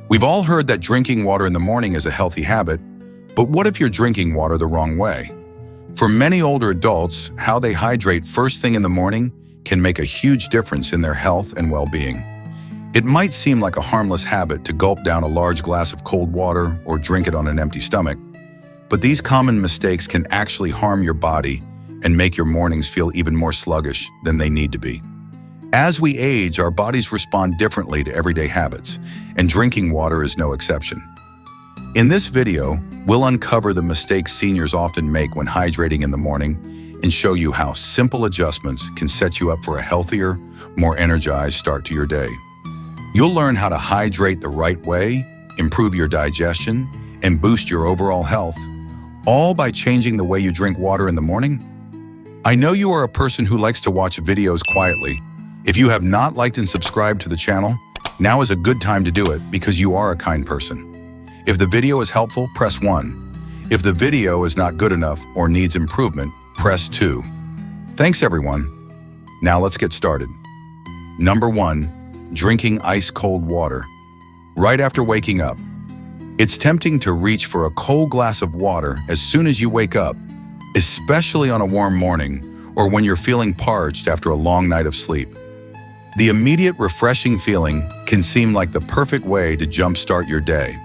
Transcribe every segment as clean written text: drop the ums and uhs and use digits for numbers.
We've all heard that drinking water in the morning is a healthy habit, but what if you're drinking water the wrong way? For many older adults, how they hydrate first thing in the morning can make a huge difference in their health and well-being. It might seem like a harmless habit to gulp down a large glass of cold water or drink it on an empty stomach, but these common mistakes can actually harm your body and make your mornings feel even more sluggish than they need to be. As we age, our bodies respond differently to everyday habits, and drinking water is no exception. In this video, we'll uncover the mistakes seniors often make when hydrating in the morning and show you how simple adjustments can set you up for a healthier, more energized start to your day. You'll learn how to hydrate the right way, improve your digestion, and boost your overall health, all by changing the way you drink water in the morning. I know you are a person who likes to watch videos quietly. If you have not liked and subscribed to the channel, now is a good time to do it because you are a kind person. If the video is helpful, press 1. If the video is not good enough or needs improvement, press 2. Thanks everyone. Now let's get started. Number 1, drinking ice-cold water. Right after waking up. It's tempting to reach for a cold glass of water as soon as you wake up, especially on a warm morning or when you're feeling parched after a long night of sleep. The immediate refreshing feeling can seem like the perfect way to jumpstart your day.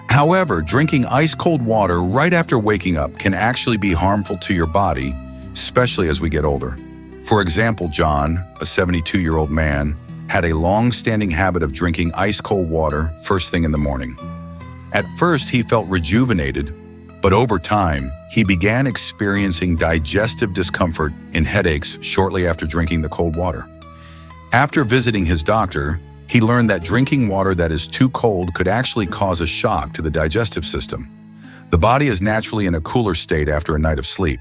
However, drinking ice-cold water right after waking up can actually be harmful to your body, especially as we get older. For example, John, a 72-year-old man, had a long-standing habit of drinking ice-cold water first thing in the morning. At first, he felt rejuvenated, but over time, he began experiencing digestive discomfort and headaches shortly after drinking the cold water. After visiting his doctor, he learned that drinking water that is too cold could actually cause a shock to the digestive system. The body is naturally in a cooler state after a night of sleep,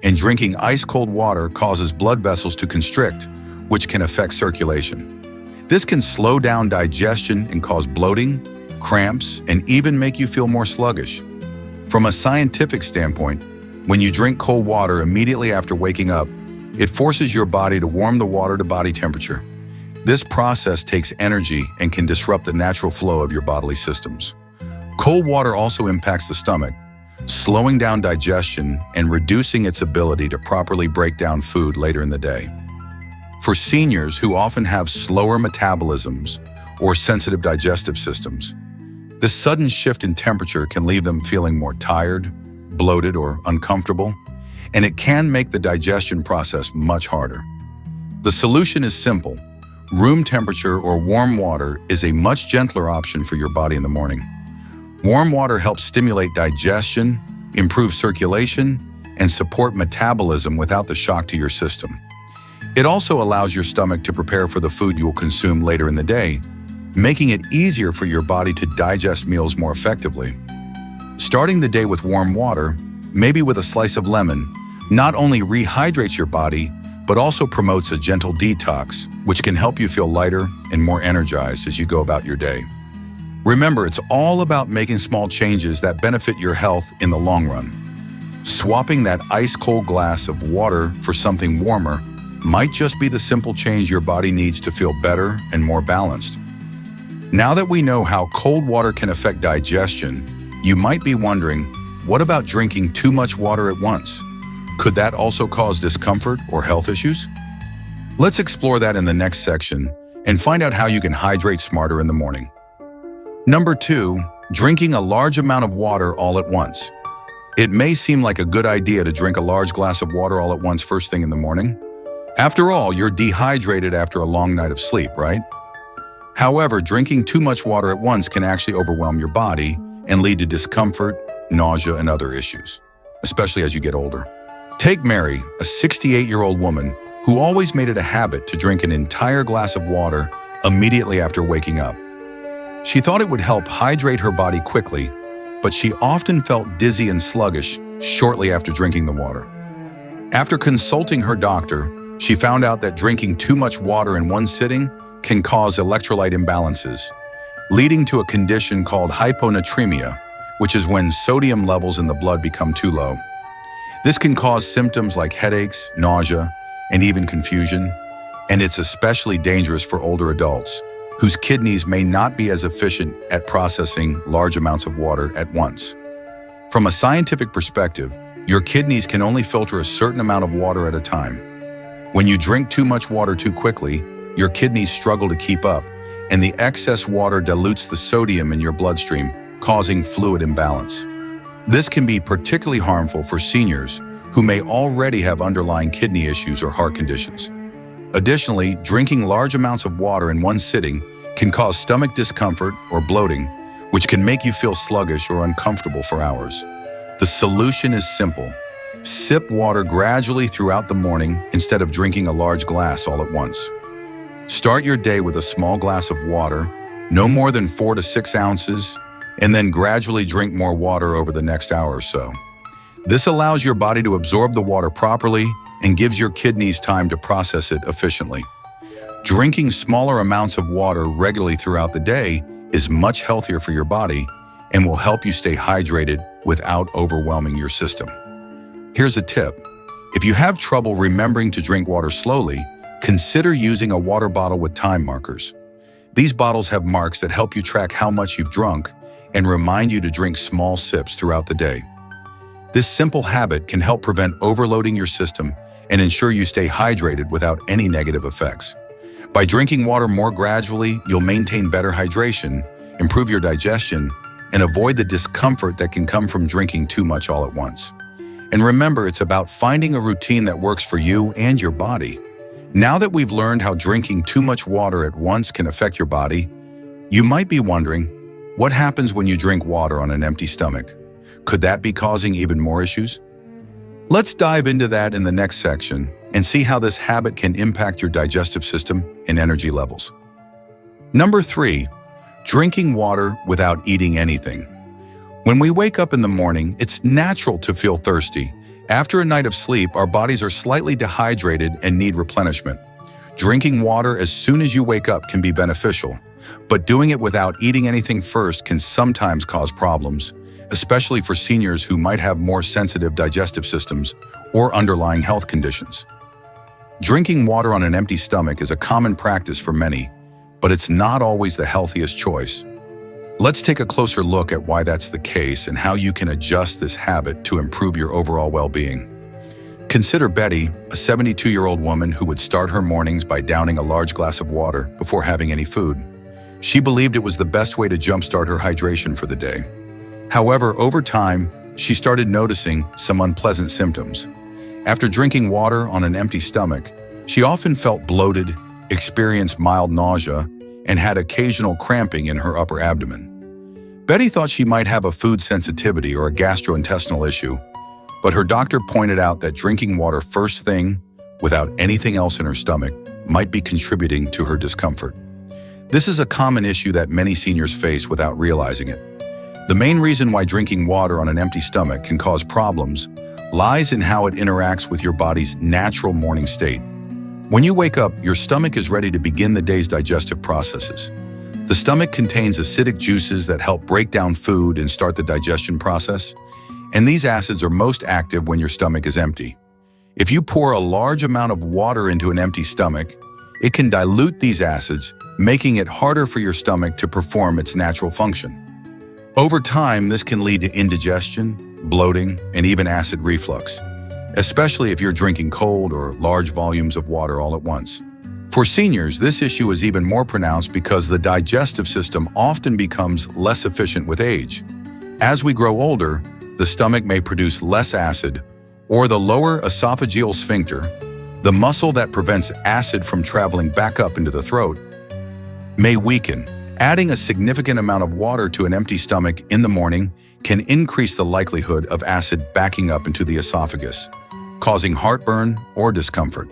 and drinking ice-cold water causes blood vessels to constrict, which can affect circulation. This can slow down digestion and cause bloating, cramps, and even make you feel more sluggish. From a scientific standpoint, when you drink cold water immediately after waking up, it forces your body to warm the water to body temperature. This process takes energy and can disrupt the natural flow of your bodily systems. Cold water also impacts the stomach, slowing down digestion and reducing its ability to properly break down food later in the day. For seniors who often have slower metabolisms or sensitive digestive systems, this sudden shift in temperature can leave them feeling more tired, bloated, or uncomfortable, and it can make the digestion process much harder. The solution is simple. Room temperature or warm water is a much gentler option for your body in the morning. Warm water helps stimulate digestion, improve circulation, and support metabolism without the shock to your system. It also allows your stomach to prepare for the food you will consume later in the day, making it easier for your body to digest meals more effectively. Starting the day with warm water, maybe with a slice of lemon, not only rehydrates your body, but also promotes a gentle detox, which can help you feel lighter and more energized as you go about your day. Remember, it's all about making small changes that benefit your health in the long run. Swapping that ice-cold glass of water for something warmer might just be the simple change your body needs to feel better and more balanced. Now that we know how cold water can affect digestion, you might be wondering, what about drinking too much water at once? Could that also cause discomfort or health issues? Let's explore that in the next section and find out how you can hydrate smarter in the morning. Number 2, drinking a large amount of water all at once. It may seem like a good idea to drink a large glass of water all at once first thing in the morning. After all, you're dehydrated after a long night of sleep, right? However, drinking too much water at once can actually overwhelm your body and lead to discomfort, nausea, and other issues, especially as you get older. Take Mary, a 68-year-old woman who always made it a habit to drink an entire glass of water immediately after waking up. She thought it would help hydrate her body quickly, but she often felt dizzy and sluggish shortly after drinking the water. After consulting her doctor, she found out that drinking too much water in one sitting can cause electrolyte imbalances, leading to a condition called hyponatremia, which is when sodium levels in the blood become too low. This can cause symptoms like headaches, nausea, and even confusion, and it's especially dangerous for older adults, whose kidneys may not be as efficient at processing large amounts of water at once. From a scientific perspective, your kidneys can only filter a certain amount of water at a time. When you drink too much water too quickly, your kidneys struggle to keep up, and the excess water dilutes the sodium in your bloodstream, causing fluid imbalance. This can be particularly harmful for seniors who may already have underlying kidney issues or heart conditions. Additionally, drinking large amounts of water in one sitting can cause stomach discomfort or bloating, which can make you feel sluggish or uncomfortable for hours. The solution is simple. Sip water gradually throughout the morning instead of drinking a large glass all at once. Start your day with a small glass of water, no more than 4 to 6 ounces, and then gradually drink more water over the next hour or so. This allows your body to absorb the water properly and gives your kidneys time to process it efficiently. Drinking smaller amounts of water regularly throughout the day is much healthier for your body and will help you stay hydrated without overwhelming your system. Here's a tip. If you have trouble remembering to drink water slowly, consider using a water bottle with time markers. These bottles have marks that help you track how much you've drunk and remind you to drink small sips throughout the day. This simple habit can help prevent overloading your system and ensure you stay hydrated without any negative effects. By drinking water more gradually, you'll maintain better hydration, improve your digestion, and avoid the discomfort that can come from drinking too much all at once. And remember, it's about finding a routine that works for you and your body. Now that we've learned how drinking too much water at once can affect your body, you might be wondering, what happens when you drink water on an empty stomach? Could that be causing even more issues? Let's dive into that in the next section and see how this habit can impact your digestive system and energy levels. Number 3, drinking water without eating anything. When we wake up in the morning, it's natural to feel thirsty. After a night of sleep, our bodies are slightly dehydrated and need replenishment. Drinking water as soon as you wake up can be beneficial, but doing it without eating anything first can sometimes cause problems, especially for seniors who might have more sensitive digestive systems or underlying health conditions. Drinking water on an empty stomach is a common practice for many, but it's not always the healthiest choice. Let's take a closer look at why that's the case and how you can adjust this habit to improve your overall well-being. Consider Betty, a 72-year-old woman who would start her mornings by downing a large glass of water before having any food. She believed it was the best way to jumpstart her hydration for the day. However, over time, she started noticing some unpleasant symptoms. After drinking water on an empty stomach, she often felt bloated, experienced mild nausea, and had occasional cramping in her upper abdomen. Betty thought she might have a food sensitivity or a gastrointestinal issue, but her doctor pointed out that drinking water first thing, without anything else in her stomach, might be contributing to her discomfort. This is a common issue that many seniors face without realizing it. The main reason why drinking water on an empty stomach can cause problems lies in how it interacts with your body's natural morning state. When you wake up, your stomach is ready to begin the day's digestive processes. The stomach contains acidic juices that help break down food and start the digestion process, and these acids are most active when your stomach is empty. If you pour a large amount of water into an empty stomach, it can dilute these acids, making it harder for your stomach to perform its natural function. Over time, this can lead to indigestion, bloating, and even acid reflux, especially if you're drinking cold or large volumes of water all at once. For seniors, this issue is even more pronounced because the digestive system often becomes less efficient with age. As we grow older, the stomach may produce less acid, or the lower esophageal sphincter, the muscle that prevents acid from traveling back up into the throat, may weaken. Adding a significant amount of water to an empty stomach in the morning can increase the likelihood of acid backing up into the esophagus, causing heartburn or discomfort.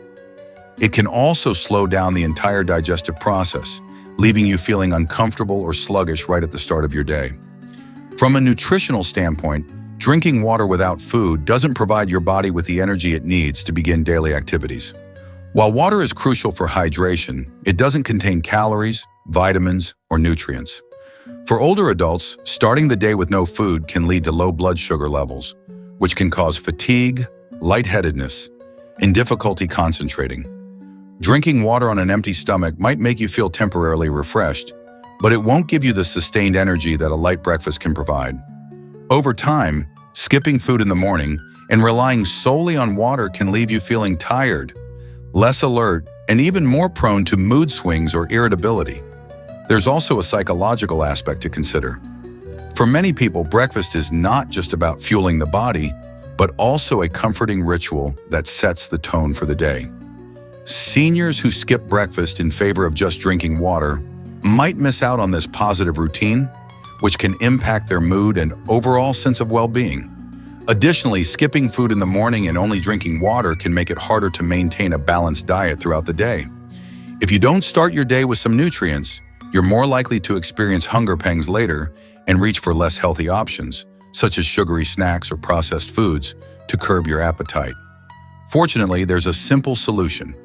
It can also slow down the entire digestive process, leaving you feeling uncomfortable or sluggish right at the start of your day. From a nutritional standpoint, drinking water without food doesn't provide your body with the energy it needs to begin daily activities. While water is crucial for hydration, it doesn't contain calories, vitamins, or nutrients. For older adults, starting the day with no food can lead to low blood sugar levels, which can cause fatigue, lightheadedness, and difficulty concentrating. Drinking water on an empty stomach might make you feel temporarily refreshed, but it won't give you the sustained energy that a light breakfast can provide. Over time, skipping food in the morning and relying solely on water can leave you feeling tired, less alert, and even more prone to mood swings or irritability. There's also a psychological aspect to consider. For many people, breakfast is not just about fueling the body, but also a comforting ritual that sets the tone for the day. Seniors who skip breakfast in favor of just drinking water might miss out on this positive routine, which can impact their mood and overall sense of well-being. Additionally, skipping food in the morning and only drinking water can make it harder to maintain a balanced diet throughout the day. If you don't start your day with some nutrients, you're more likely to experience hunger pangs later and reach for less healthy options, such as sugary snacks or processed foods, to curb your appetite. Fortunately, there's a simple solution.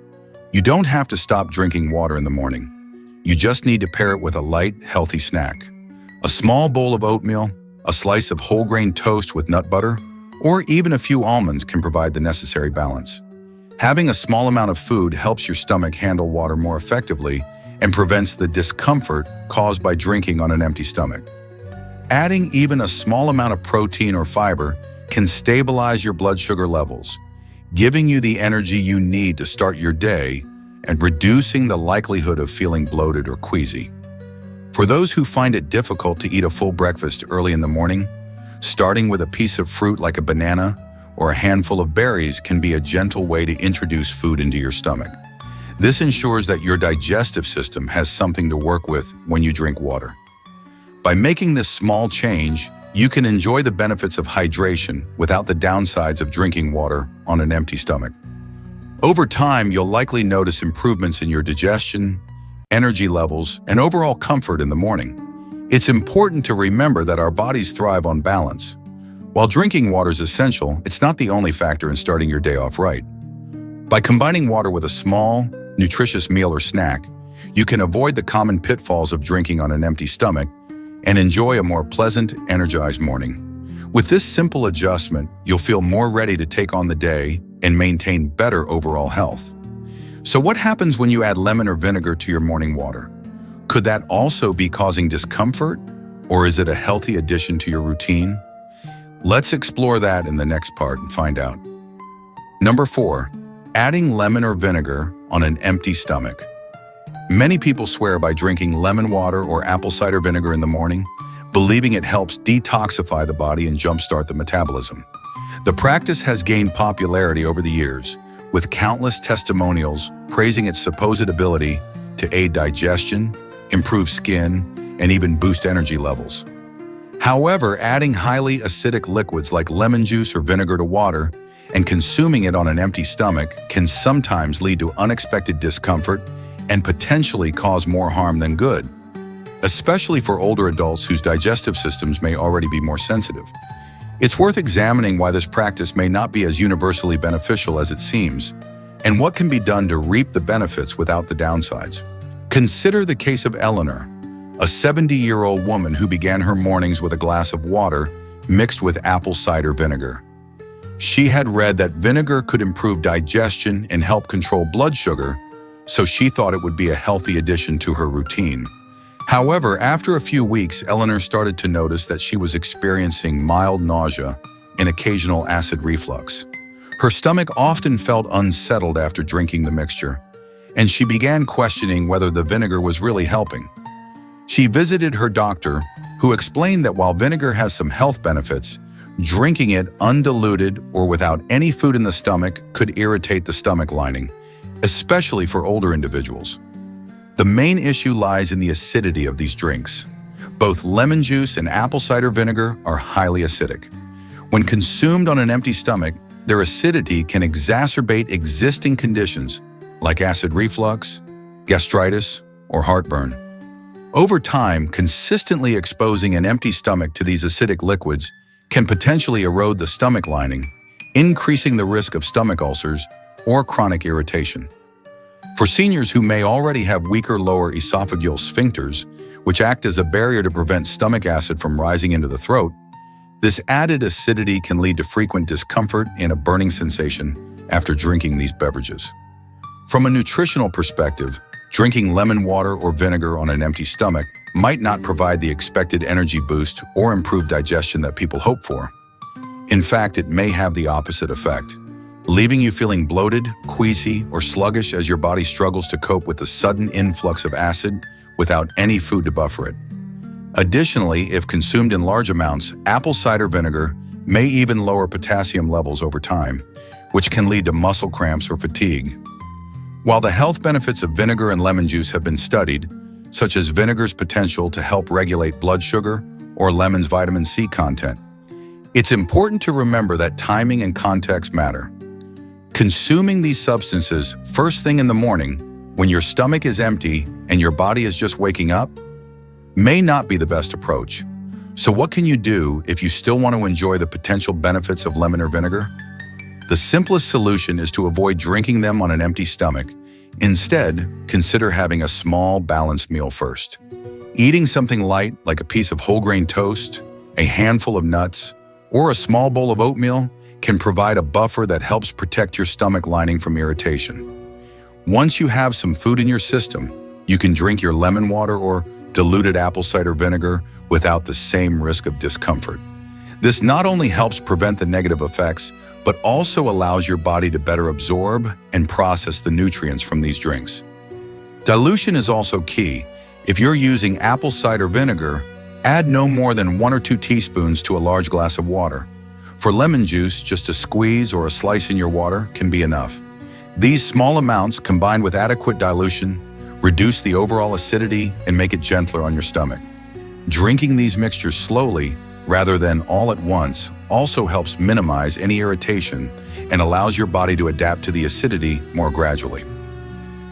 You don't have to stop drinking water in the morning. You just need to pair it with a light, healthy snack. A small bowl of oatmeal, a slice of whole grain toast with nut butter, or even a few almonds can provide the necessary balance. Having a small amount of food helps your stomach handle water more effectively and prevents the discomfort caused by drinking on an empty stomach. Adding even a small amount of protein or fiber can stabilize your blood sugar levels, giving you the energy you need to start your day and reducing the likelihood of feeling bloated or queasy. For those who find it difficult to eat a full breakfast early in the morning, starting with a piece of fruit like a banana or a handful of berries can be a gentle way to introduce food into your stomach. This ensures that your digestive system has something to work with when you drink water. By making this small change, you can enjoy the benefits of hydration without the downsides of drinking water on an empty stomach. Over time, you'll likely notice improvements in your digestion, energy levels, and overall comfort in the morning. It's important to remember that our bodies thrive on balance. While drinking water is essential, it's not the only factor in starting your day off right. By combining water with a small, nutritious meal or snack, you can avoid the common pitfalls of drinking on an empty stomach and enjoy a more pleasant, energized morning. With this simple adjustment, you'll feel more ready to take on the day and maintain better overall health. So what happens when you add lemon or vinegar to your morning water? Could that also be causing discomfort, or is it a healthy addition to your routine? Let's explore that in the next part and find out. Number 4, adding lemon or vinegar on an empty stomach. Many people swear by drinking lemon water or apple cider vinegar in the morning, believing it helps detoxify the body and jumpstart the metabolism. The practice has gained popularity over the years, with countless testimonials praising its supposed ability to aid digestion, improve skin, and even boost energy levels. However, adding highly acidic liquids like lemon juice or vinegar to water and consuming it on an empty stomach can sometimes lead to unexpected discomfort and potentially cause more harm than good, especially for older adults whose digestive systems may already be more sensitive. It's worth examining why this practice may not be as universally beneficial as it seems, and what can be done to reap the benefits without the downsides. Consider the case of Eleanor, a 70-year-old woman who began her mornings with a glass of water mixed with apple cider vinegar. She had read that vinegar could improve digestion and help control blood sugar, so she thought it would be a healthy addition to her routine. However, after a few weeks, Eleanor started to notice that she was experiencing mild nausea and occasional acid reflux. Her stomach often felt unsettled after drinking the mixture, and she began questioning whether the vinegar was really helping. She visited her doctor, who explained that while vinegar has some health benefits, drinking it undiluted or without any food in the stomach could irritate the stomach lining, especially for older individuals. The main issue lies in the acidity of these drinks. Both lemon juice and apple cider vinegar are highly acidic. When consumed on an empty stomach, their acidity can exacerbate existing conditions like acid reflux, gastritis, or heartburn. Over time, consistently exposing an empty stomach to these acidic liquids can potentially erode the stomach lining, increasing the risk of stomach ulcers or chronic irritation. For seniors who may already have weaker lower esophageal sphincters, which act as a barrier to prevent stomach acid from rising into the throat, this added acidity can lead to frequent discomfort and a burning sensation after drinking these beverages. From a nutritional perspective, drinking lemon water or vinegar on an empty stomach might not provide the expected energy boost or improved digestion that people hope for. In fact, it may have the opposite effect, leaving you feeling bloated, queasy, or sluggish as your body struggles to cope with the sudden influx of acid without any food to buffer it. Additionally, if consumed in large amounts, apple cider vinegar may even lower potassium levels over time, which can lead to muscle cramps or fatigue. While the health benefits of vinegar and lemon juice have been studied, such as vinegar's potential to help regulate blood sugar or lemon's vitamin C content, it's important to remember that timing and context matter. Consuming these substances first thing in the morning, when your stomach is empty and your body is just waking up, may not be the best approach. So what can you do if you still want to enjoy the potential benefits of lemon or vinegar? The simplest solution is to avoid drinking them on an empty stomach. Instead, consider having a small, balanced meal first. Eating something light like a piece of whole grain toast, a handful of nuts, or a small bowl of oatmeal can provide a buffer that helps protect your stomach lining from irritation. Once you have some food in your system, you can drink your lemon water or diluted apple cider vinegar without the same risk of discomfort. This not only helps prevent the negative effects, but also allows your body to better absorb and process the nutrients from these drinks. Dilution is also key. If you're using apple cider vinegar, add no more than 1 or 2 teaspoons to a large glass of water. For lemon juice, just a squeeze or a slice in your water can be enough. These small amounts, combined with adequate dilution, reduce the overall acidity and make it gentler on your stomach. Drinking these mixtures slowly, rather than all at once, also helps minimize any irritation and allows your body to adapt to the acidity more gradually.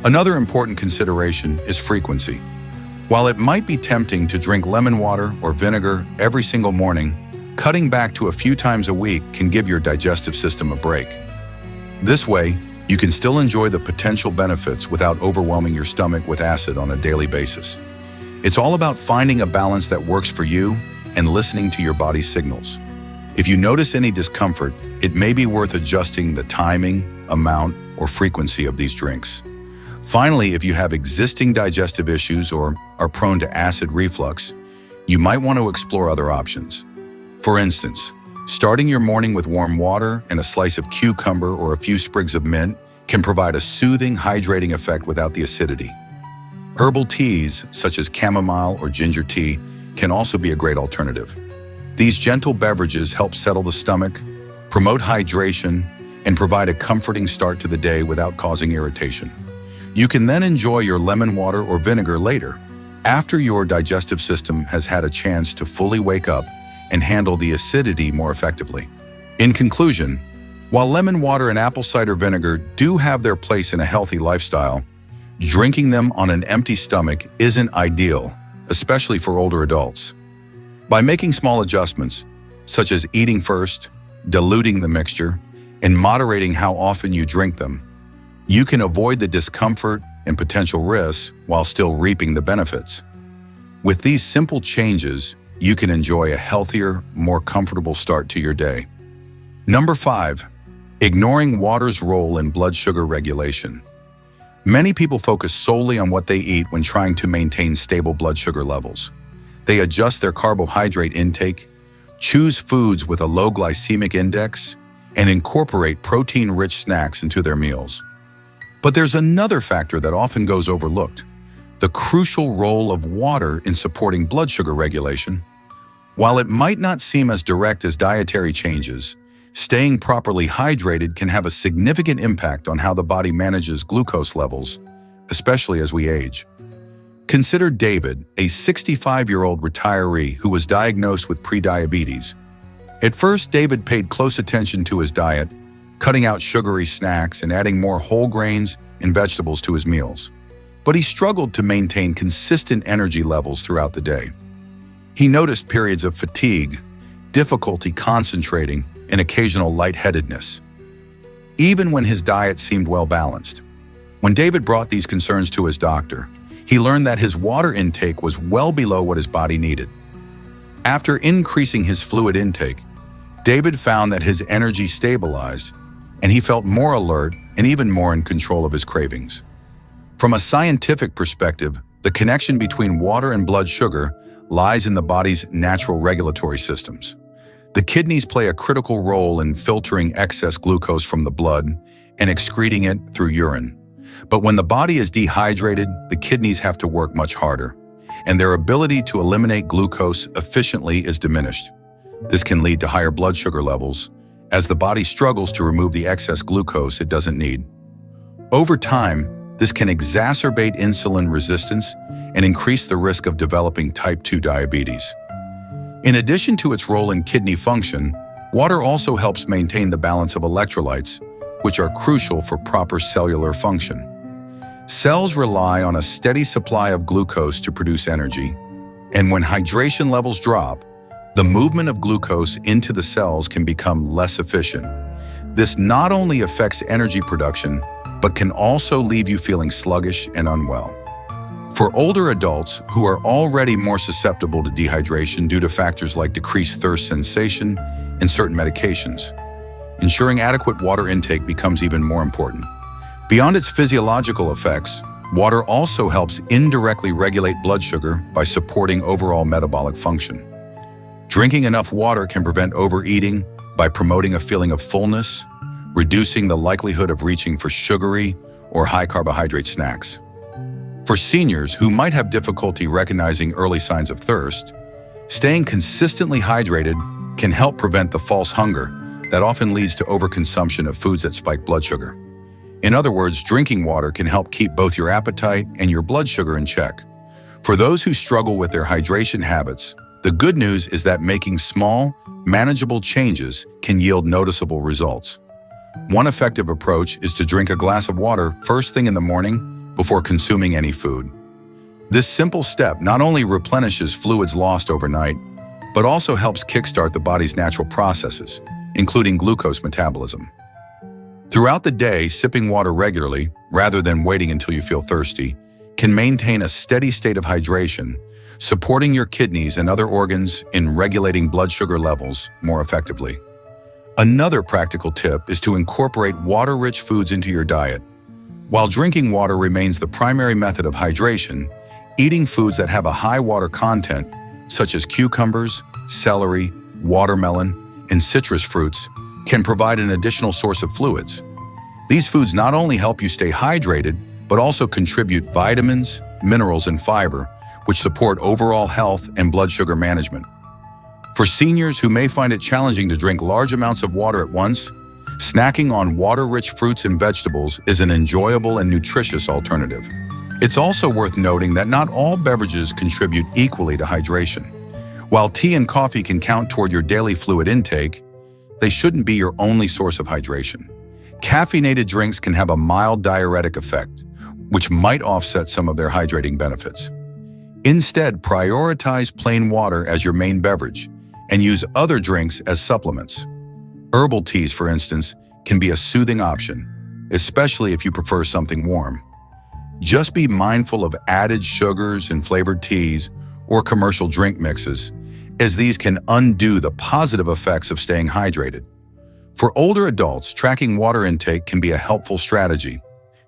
Another important consideration is frequency. While it might be tempting to drink lemon water or vinegar every single morning, cutting back to a few times a week can give your digestive system a break. This way, you can still enjoy the potential benefits without overwhelming your stomach with acid on a daily basis. It's all about finding a balance that works for you and listening to your body's signals. If you notice any discomfort, it may be worth adjusting the timing, amount, or frequency of these drinks. Finally, if you have existing digestive issues or are prone to acid reflux, you might want to explore other options. For instance, starting your morning with warm water and a slice of cucumber or a few sprigs of mint can provide a soothing, hydrating effect without the acidity. Herbal teas, such as chamomile or ginger tea, can also be a great alternative. These gentle beverages help settle the stomach, promote hydration, and provide a comforting start to the day without causing irritation. You can then enjoy your lemon water or vinegar later, after your digestive system has had a chance to fully wake up and handle the acidity more effectively. In conclusion, while lemon water and apple cider vinegar do have their place in a healthy lifestyle, drinking them on an empty stomach isn't ideal, especially for older adults. By making small adjustments, such as eating first, diluting the mixture, and moderating how often you drink them, you can avoid the discomfort and potential risks while still reaping the benefits. With these simple changes, you can enjoy a healthier, more comfortable start to your day. Number 5, ignoring water's role in blood sugar regulation. Many people focus solely on what they eat when trying to maintain stable blood sugar levels. They adjust their carbohydrate intake, choose foods with a low glycemic index, and incorporate protein-rich snacks into their meals. But there's another factor that often goes overlooked: the crucial role of water in supporting blood sugar regulation. While it might not seem as direct as dietary changes, staying properly hydrated can have a significant impact on how the body manages glucose levels, especially as we age. Consider David, a 65-year-old retiree who was diagnosed with prediabetes. At first, David paid close attention to his diet, cutting out sugary snacks and adding more whole grains and vegetables to his meals. But he struggled to maintain consistent energy levels throughout the day. He noticed periods of fatigue, difficulty concentrating, and occasional lightheadedness, even when his diet seemed well-balanced. When David brought these concerns to his doctor, he learned that his water intake was well below what his body needed. After increasing his fluid intake, David found that his energy stabilized, and he felt more alert and even more in control of his cravings. From a scientific perspective, the connection between water and blood sugar lies in the body's natural regulatory systems. The kidneys play a critical role in filtering excess glucose from the blood and excreting it through urine. But when the body is dehydrated, the kidneys have to work much harder, and their ability to eliminate glucose efficiently is diminished. This can lead to higher blood sugar levels, as the body struggles to remove the excess glucose it doesn't need. Over time, this can exacerbate insulin resistance and increase the risk of developing type 2 diabetes. In addition to its role in kidney function, water also helps maintain the balance of electrolytes, which are crucial for proper cellular function. Cells rely on a steady supply of glucose to produce energy, and when hydration levels drop, the movement of glucose into the cells can become less efficient. This not only affects energy production, but can also leave you feeling sluggish and unwell. For older adults who are already more susceptible to dehydration due to factors like decreased thirst sensation and certain medications, ensuring adequate water intake becomes even more important. Beyond its physiological effects, water also helps indirectly regulate blood sugar by supporting overall metabolic function. Drinking enough water can prevent overeating by promoting a feeling of fullness, reducing the likelihood of reaching for sugary or high-carbohydrate snacks. For seniors who might have difficulty recognizing early signs of thirst, staying consistently hydrated can help prevent the false hunger that often leads to overconsumption of foods that spike blood sugar. In other words, drinking water can help keep both your appetite and your blood sugar in check. For those who struggle with their hydration habits, the good news is that making small, manageable changes can yield noticeable results. One effective approach is to drink a glass of water first thing in the morning before consuming any food. This simple step not only replenishes fluids lost overnight, but also helps kickstart the body's natural processes, including glucose metabolism. Throughout the day, sipping water regularly, rather than waiting until you feel thirsty, can maintain a steady state of hydration, supporting your kidneys and other organs in regulating blood sugar levels more effectively. Another practical tip is to incorporate water-rich foods into your diet. While drinking water remains the primary method of hydration, eating foods that have a high water content, such as cucumbers, celery, watermelon, and citrus fruits, can provide an additional source of fluids. These foods not only help you stay hydrated, but also contribute vitamins, minerals, and fiber, which support overall health and blood sugar management. For seniors who may find it challenging to drink large amounts of water at once, snacking on water-rich fruits and vegetables is an enjoyable and nutritious alternative. It's also worth noting that not all beverages contribute equally to hydration. While tea and coffee can count toward your daily fluid intake, they shouldn't be your only source of hydration. Caffeinated drinks can have a mild diuretic effect, which might offset some of their hydrating benefits. Instead, prioritize plain water as your main beverage and use other drinks as supplements. Herbal teas, for instance, can be a soothing option, especially if you prefer something warm. Just be mindful of added sugars in flavored teas or commercial drink mixes, as these can undo the positive effects of staying hydrated. For older adults, tracking water intake can be a helpful strategy.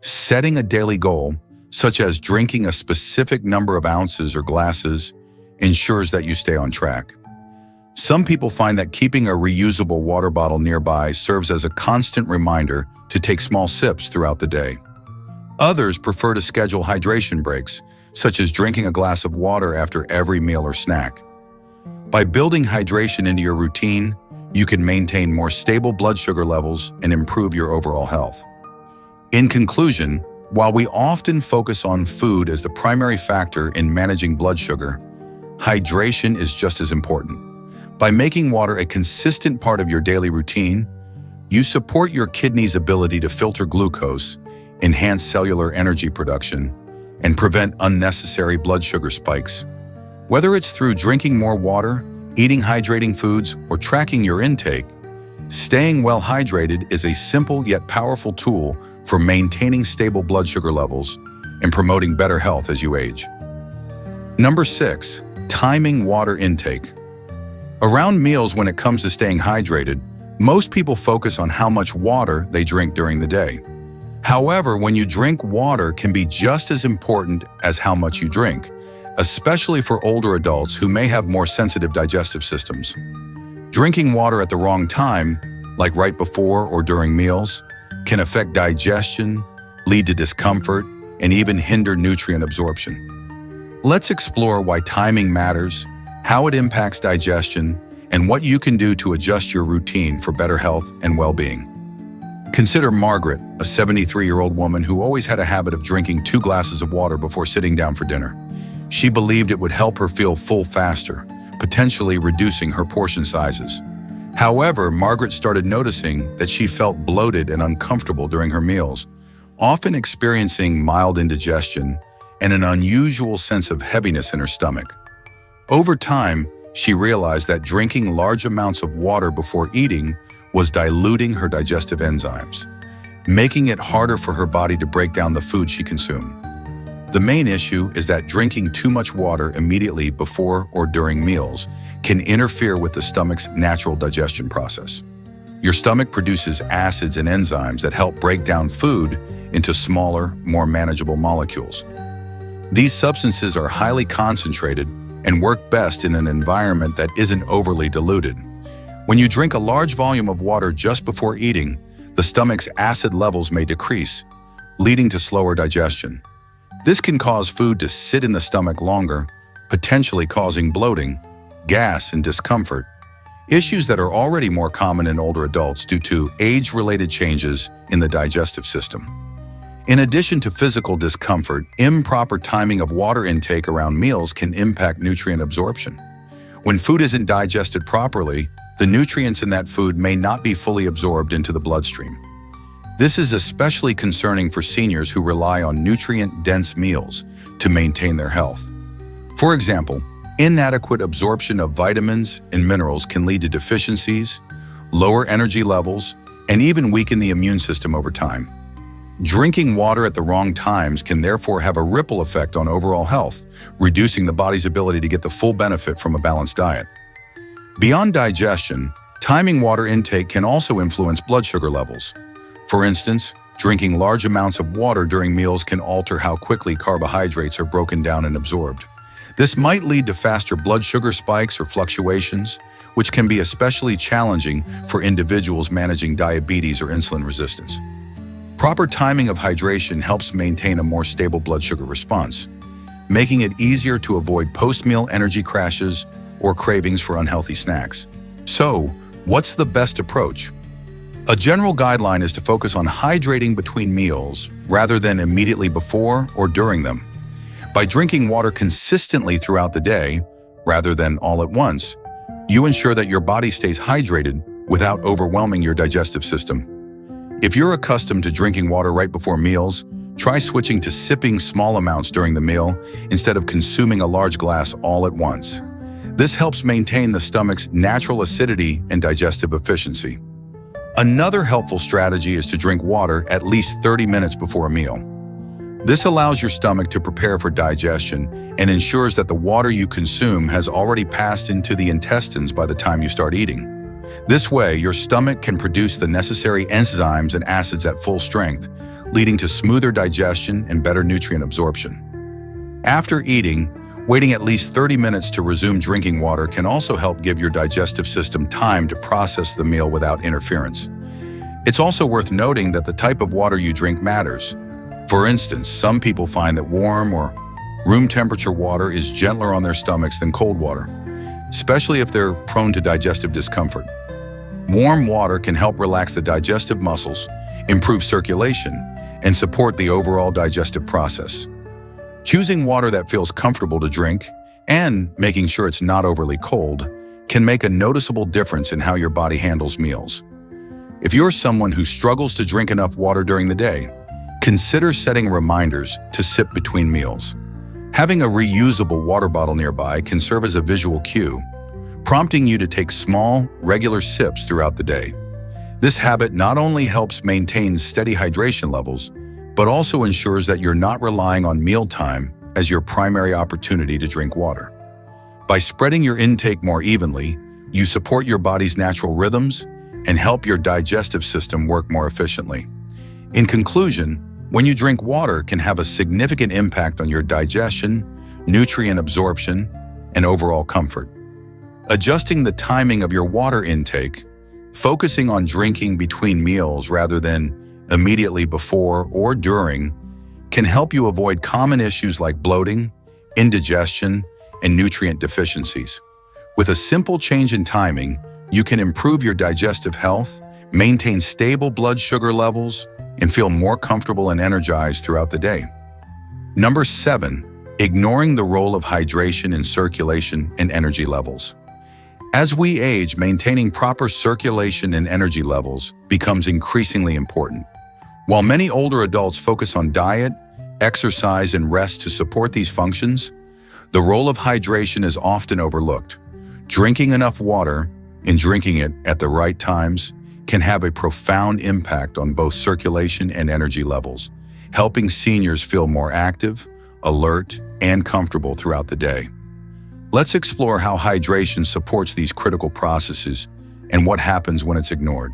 Setting a daily goal, such as drinking a specific number of ounces or glasses, ensures that you stay on track. Some people find that keeping a reusable water bottle nearby serves as a constant reminder to take small sips throughout the day. Others prefer to schedule hydration breaks, such as drinking a glass of water after every meal or snack. By building hydration into your routine, you can maintain more stable blood sugar levels and improve your overall health. In conclusion, while we often focus on food as the primary factor in managing blood sugar, hydration is just as important. By making water a consistent part of your daily routine, you support your kidneys' ability to filter glucose, enhance cellular energy production, and prevent unnecessary blood sugar spikes. Whether it's through drinking more water, eating hydrating foods, or tracking your intake, staying well hydrated is a simple yet powerful tool for maintaining stable blood sugar levels and promoting better health as you age. Number 6, timing water intake. Around meals, when it comes to staying hydrated, most people focus on how much water they drink during the day. However, when you drink water can be just as important as how much you drink, especially for older adults who may have more sensitive digestive systems. Drinking water at the wrong time, like right before or during meals, can affect digestion, lead to discomfort, and even hinder nutrient absorption. Let's explore why timing matters, how it impacts digestion, and what you can do to adjust your routine for better health and well-being. Consider Margaret, a 73-year-old woman who always had a habit of drinking 2 glasses of water before sitting down for dinner. She believed it would help her feel full faster, potentially reducing her portion sizes. However, Margaret started noticing that she felt bloated and uncomfortable during her meals, often experiencing mild indigestion and an unusual sense of heaviness in her stomach. Over time, she realized that drinking large amounts of water before eating was diluting her digestive enzymes, making it harder for her body to break down the food she consumed. The main issue is that drinking too much water immediately before or during meals can interfere with the stomach's natural digestion process. Your stomach produces acids and enzymes that help break down food into smaller, more manageable molecules. These substances are highly concentrated and work best in an environment that isn't overly diluted. When you drink a large volume of water just before eating, the stomach's acid levels may decrease, leading to slower digestion. This can cause food to sit in the stomach longer, potentially causing bloating, gas, and discomfort, issues that are already more common in older adults due to age-related changes in the digestive system. In addition to physical discomfort, improper timing of water intake around meals can impact nutrient absorption. When food isn't digested properly, the nutrients in that food may not be fully absorbed into the bloodstream. This is especially concerning for seniors who rely on nutrient-dense meals to maintain their health. For example, inadequate absorption of vitamins and minerals can lead to deficiencies, lower energy levels, and even weaken the immune system over time. Drinking water at the wrong times can therefore have a ripple effect on overall health, reducing the body's ability to get the full benefit from a balanced diet. Beyond digestion, timing water intake can also influence blood sugar levels. For instance, drinking large amounts of water during meals can alter how quickly carbohydrates are broken down and absorbed. This might lead to faster blood sugar spikes or fluctuations, which can be especially challenging for individuals managing diabetes or insulin resistance. Proper timing of hydration helps maintain a more stable blood sugar response, making it easier to avoid post-meal energy crashes or cravings for unhealthy snacks. So, what's the best approach? A general guideline is to focus on hydrating between meals rather than immediately before or during them. By drinking water consistently throughout the day, rather than all at once, you ensure that your body stays hydrated without overwhelming your digestive system. If you're accustomed to drinking water right before meals, try switching to sipping small amounts during the meal instead of consuming a large glass all at once. This helps maintain the stomach's natural acidity and digestive efficiency. Another helpful strategy is to drink water at least 30 minutes before a meal. This allows your stomach to prepare for digestion and ensures that the water you consume has already passed into the intestines by the time you start eating. This way, your stomach can produce the necessary enzymes and acids at full strength, leading to smoother digestion and better nutrient absorption. After eating, waiting at least 30 minutes to resume drinking water can also help give your digestive system time to process the meal without interference. It's also worth noting that the type of water you drink matters. For instance, some people find that warm or room temperature water is gentler on their stomachs than cold water, especially if they're prone to digestive discomfort. Warm water can help relax the digestive muscles, improve circulation, and support the overall digestive process. Choosing water that feels comfortable to drink and making sure it's not overly cold can make a noticeable difference in how your body handles meals. If you're someone who struggles to drink enough water during the day, consider setting reminders to sip between meals. Having a reusable water bottle nearby can serve as a visual cue, prompting you to take small, regular sips throughout the day. This habit not only helps maintain steady hydration levels, but also ensures that you're not relying on mealtime as your primary opportunity to drink water. By spreading your intake more evenly, you support your body's natural rhythms and help your digestive system work more efficiently. In conclusion, when you drink water can have a significant impact on your digestion, nutrient absorption, and overall comfort. Adjusting the timing of your water intake, focusing on drinking between meals rather than immediately before or during, can help you avoid common issues like bloating, indigestion, and nutrient deficiencies. With a simple change in timing, you can improve your digestive health, maintain stable blood sugar levels, and feel more comfortable and energized throughout the day. Number 7, ignoring the role of hydration in circulation and energy levels. As we age, maintaining proper circulation and energy levels becomes increasingly important. While many older adults focus on diet, exercise, and rest to support these functions, the role of hydration is often overlooked. Drinking enough water and drinking it at the right times can have a profound impact on both circulation and energy levels, helping seniors feel more active, alert, and comfortable throughout the day. Let's explore how hydration supports these critical processes and what happens when it's ignored.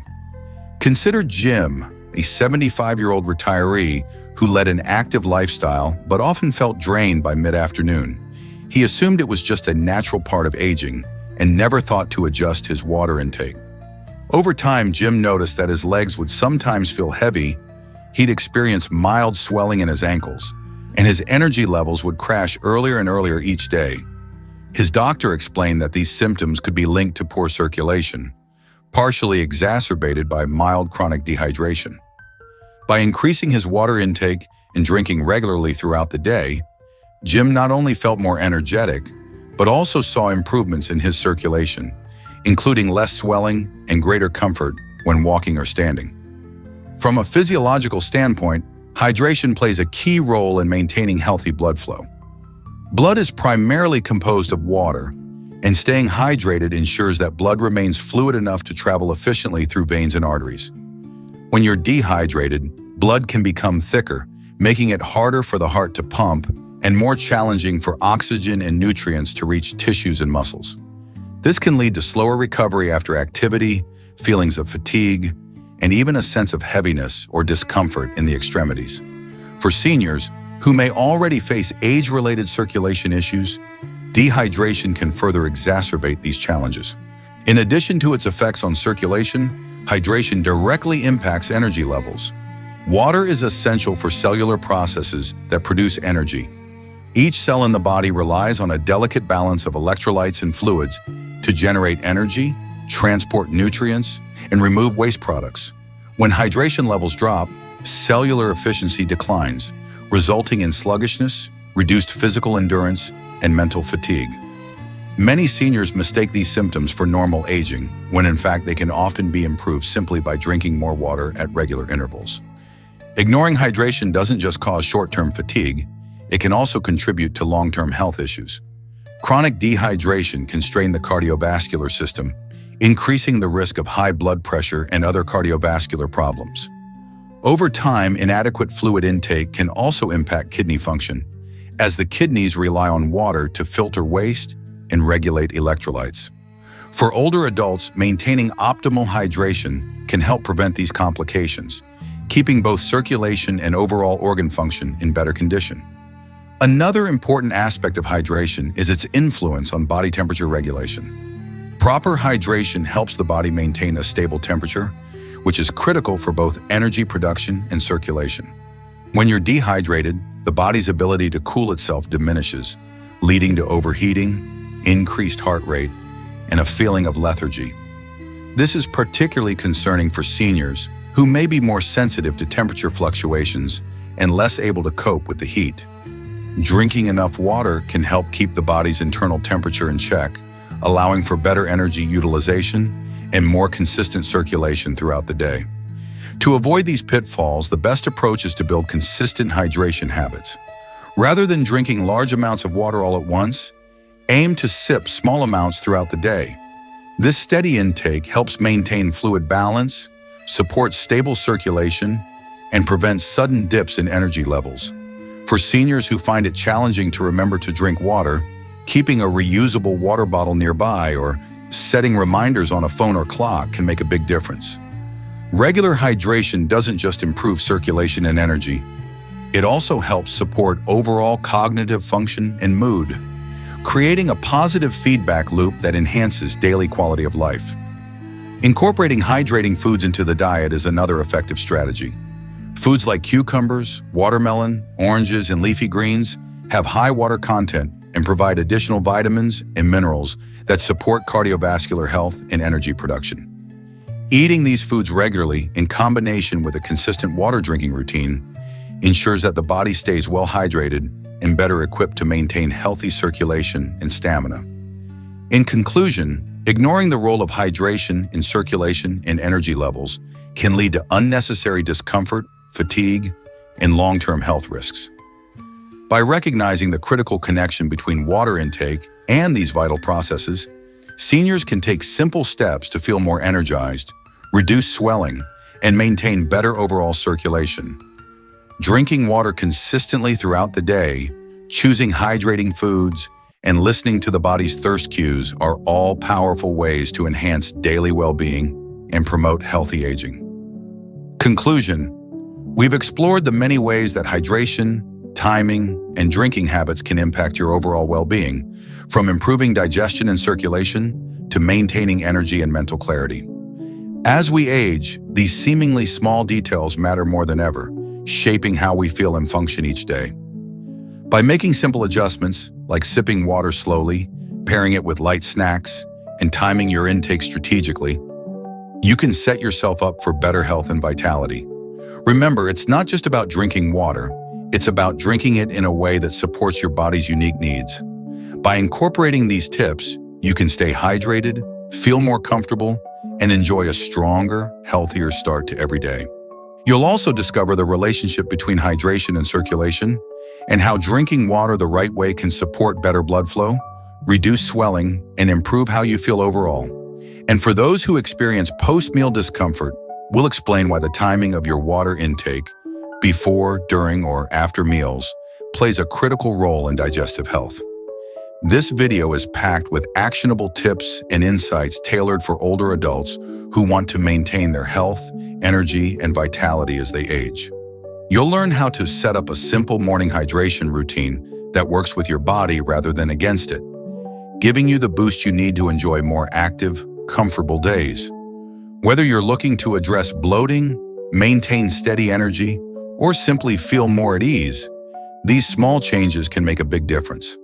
Consider Jim, a 75-year-old retiree who led an active lifestyle but often felt drained by mid-afternoon. He assumed it was just a natural part of aging and never thought to adjust his water intake. Over time, Jim noticed that his legs would sometimes feel heavy, he'd experience mild swelling in his ankles, and his energy levels would crash earlier and earlier each day. His doctor explained that these symptoms could be linked to poor circulation, partially exacerbated by mild chronic dehydration. By increasing his water intake and drinking regularly throughout the day, Jim not only felt more energetic, but also saw improvements in his circulation, including less swelling and greater comfort when walking or standing. From a physiological standpoint, hydration plays a key role in maintaining healthy blood flow. Blood is primarily composed of water, and staying hydrated ensures that blood remains fluid enough to travel efficiently through veins and arteries. When you're dehydrated, blood can become thicker, making it harder for the heart to pump and more challenging for oxygen and nutrients to reach tissues and muscles. This can lead to slower recovery after activity, feelings of fatigue, and even a sense of heaviness or discomfort in the extremities. For seniors who may already face age-related circulation issues, dehydration can further exacerbate these challenges. In addition to its effects on circulation, hydration directly impacts energy levels. Water is essential for cellular processes that produce energy. Each cell in the body relies on a delicate balance of electrolytes and fluids to generate energy, transport nutrients, and remove waste products. When hydration levels drop, cellular efficiency declines, resulting in sluggishness, reduced physical endurance, and mental fatigue. Many seniors mistake these symptoms for normal aging, when in fact they can often be improved simply by drinking more water at regular intervals. Ignoring hydration doesn't just cause short-term fatigue, it can also contribute to long-term health issues. Chronic dehydration can strain the cardiovascular system, increasing the risk of high blood pressure and other cardiovascular problems. Over time, inadequate fluid intake can also impact kidney function, as the kidneys rely on water to filter waste and regulate electrolytes. For older adults, maintaining optimal hydration can help prevent these complications, keeping both circulation and overall organ function in better condition. Another important aspect of hydration is its influence on body temperature regulation. Proper hydration helps the body maintain a stable temperature, which is critical for both energy production and circulation. When you're dehydrated, the body's ability to cool itself diminishes, leading to overheating, increased heart rate, and a feeling of lethargy. This is particularly concerning for seniors who may be more sensitive to temperature fluctuations and less able to cope with the heat. Drinking enough water can help keep the body's internal temperature in check, allowing for better energy utilization and more consistent circulation throughout the day. To avoid these pitfalls, the best approach is to build consistent hydration habits. Rather than drinking large amounts of water all at once, aim to sip small amounts throughout the day. This steady intake helps maintain fluid balance, supports stable circulation, and prevents sudden dips in energy levels. For seniors who find it challenging to remember to drink water, keeping a reusable water bottle nearby or setting reminders on a phone or clock can make a big difference. Regular hydration doesn't just improve circulation and energy, it also helps support overall cognitive function and mood, creating a positive feedback loop that enhances daily quality of life. Incorporating hydrating foods into the diet is another effective strategy. Foods like cucumbers, watermelon, oranges, and leafy greens have high water content and provide additional vitamins and minerals that support cardiovascular health and energy production. Eating these foods regularly in combination with a consistent water drinking routine ensures that the body stays well hydrated and better equipped to maintain healthy circulation and stamina. In conclusion, ignoring the role of hydration in circulation and energy levels can lead to unnecessary discomfort, fatigue, and long-term health risks. By recognizing the critical connection between water intake and these vital processes, seniors can take simple steps to feel more energized, reduce swelling, and maintain better overall circulation. Drinking water consistently throughout the day, choosing hydrating foods, and listening to the body's thirst cues are all powerful ways to enhance daily well-being and promote healthy aging. Conclusion: we've explored the many ways that hydration, timing, and drinking habits can impact your overall well-being, from improving digestion and circulation to maintaining energy and mental clarity. As we age, these seemingly small details matter more than ever, shaping how we feel and function each day. By making simple adjustments, like sipping water slowly, pairing it with light snacks, and timing your intake strategically, you can set yourself up for better health and vitality. Remember, it's not just about drinking water, it's about drinking it in a way that supports your body's unique needs. By incorporating these tips, you can stay hydrated, feel more comfortable, and enjoy a stronger, healthier start to every day. You'll also discover the relationship between hydration and circulation, and how drinking water the right way can support better blood flow, reduce swelling, and improve how you feel overall. And for those who experience post-meal discomfort, we'll explain why the timing of your water intake, before, during, or after meals, plays a critical role in digestive health. This video is packed with actionable tips and insights tailored for older adults who want to maintain their health, energy, and vitality as they age. You'll learn how to set up a simple morning hydration routine that works with your body rather than against it, giving you the boost you need to enjoy more active, comfortable days. Whether you're looking to address bloating, maintain steady energy, or simply feel more at ease, these small changes can make a big difference.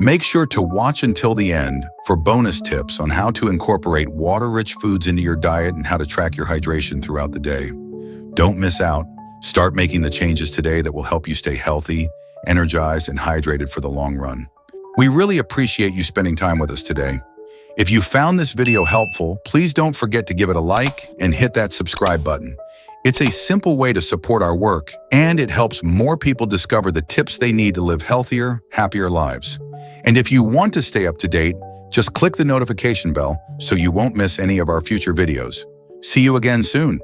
Make sure to watch until the end for bonus tips on how to incorporate water-rich foods into your diet and how to track your hydration throughout the day. Don't miss out. Start making the changes today that will help you stay healthy, energized, and hydrated for the long run. We really appreciate you spending time with us today. If you found this video helpful, please don't forget to give it a like and hit that subscribe button. It's a simple way to support our work, and it helps more people discover the tips they need to live healthier, happier lives. And if you want to stay up to date, just click the notification bell so you won't miss any of our future videos. See you again soon.